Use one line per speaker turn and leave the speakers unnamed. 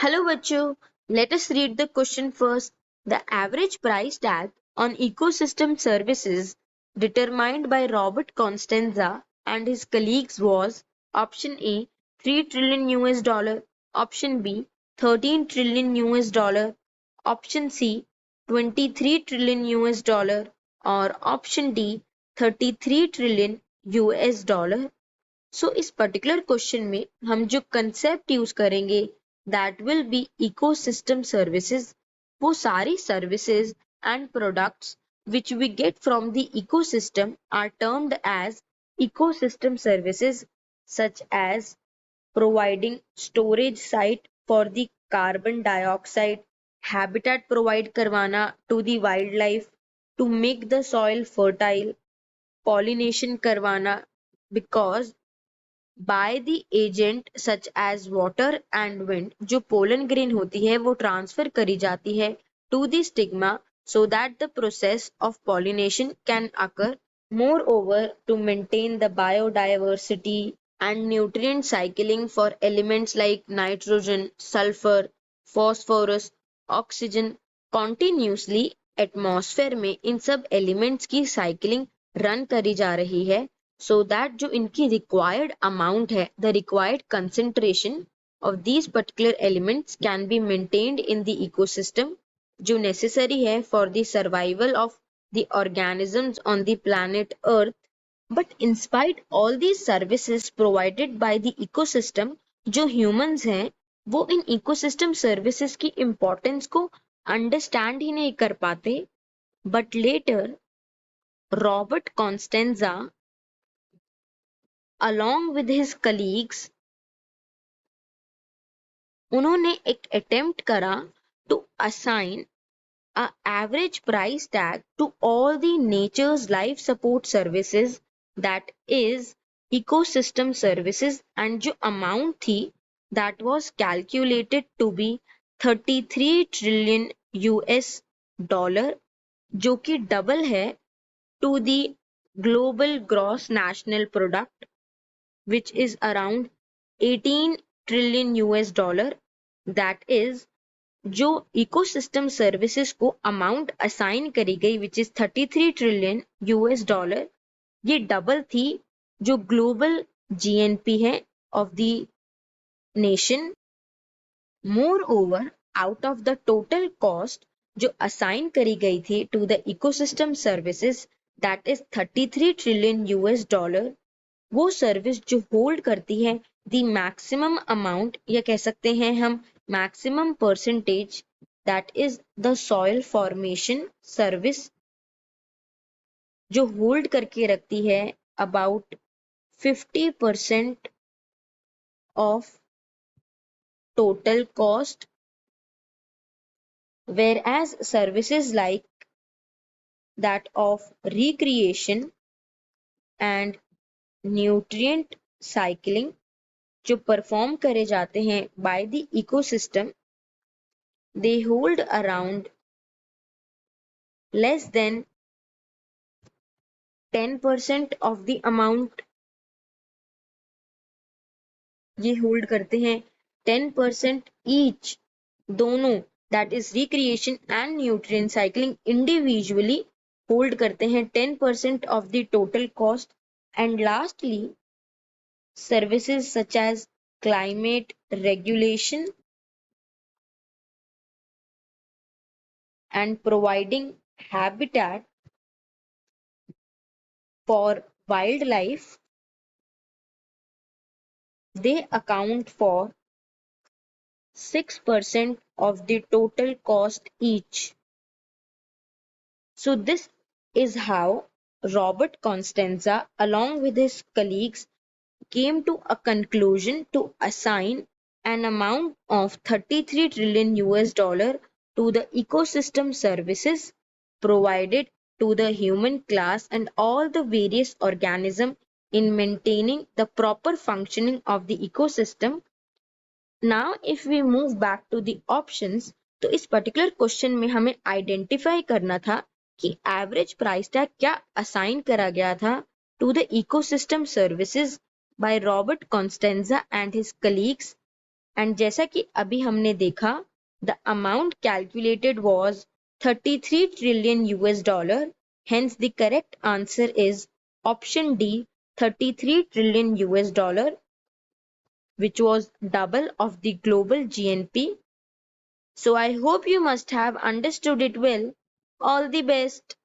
Hello बच्चों, let us read the question first. The average price tag on ecosystem services determined by Robert Constanza and his colleagues was option A 3 trillion US dollar, option B 13 trillion US dollar, option C 23 trillion US dollar और option D 33 trillion US dollar. सो इस particular question में हम जो concept use करेंगे that will be ecosystem services. वो सारी services and products which we get from the ecosystem are termed as ecosystem services, such as providing storage site for the carbon dioxide, habitat provide करवाना to the wildlife to make the soil fertile, pollination करवाना because by the agent such as water and wind, जो pollen grain होती है वो transfer करी जाती है to the stigma so that the process of pollination can occur. Moreover, to maintain the biodiversity and nutrient cycling for elements like nitrogen, sulfur, phosphorus, oxygen continuously atmosphere में इन सब elements की cycling run करी जा रही है so that जो इनकी required amount है, the required concentration of these particular elements can be maintained in the ecosystem जो necessary है for the survival of the organisms on the planet earth. But in spite all these services provided by the ecosystem, जो humans हैं वो इन ecosystem services की importance को understand ही नहीं कर पाते. But later Robert Constanza along with his colleagues उन्होंने एक अटेम्प्ट करा to assign a average price tag to all the nature's life support services, that is ecosystem services, and जो amount थी that was calculated to be 33 trillion US dollar, जो कि double है to the global gross national product which is around 18 trillion US dollar. That is जो ecosystem services को amount assign करी गई which is 33 trillion US dollar, ये double थी जो ग्लोबल जीएनपी है of the nation. Moreover out of the total cost जो assign करी गई थी to the ecosystem services that is 33 trillion US dollar, वो सर्विस जो होल्ड करती है द मैक्सिमम अमाउंट या कह सकते हैं हम maximum percentage that is the soil formation service, जो होल्ड करके रखती है about 50% of total cost, whereas services like that of recreation and nutrient cycling जो परफॉर्म करे जाते हैं by the ecosystem, they hold around less than 10% of the amount. ये hold करते हैं 10% ईच, दोनों that is recreation and nutrient cycling individually hold करते हैं 10% of the total cost. And lastly services such as climate regulation and providing habitat for wildlife, they account for 6% of the total cost each. So this is how Robert Constanza along with his colleagues came to a conclusion to assign an amount of 33 trillion US dollar to the ecosystem services provided to the human class and all the various organisms in maintaining the proper functioning of the ecosystem. Now if we move back to the options, तो इस particular question में हमें identify करना था कि average price tag क्या assign करा गया था to the ecosystem services by Robert Constanza and his colleagues. And जैसा कि अभी हमने देखा, the amount calculated was 33 trillion US dollar. Hence the correct answer is option D, 33 trillion US dollar, which was double of the global GNP. So I hope you must have understood it well. All the best.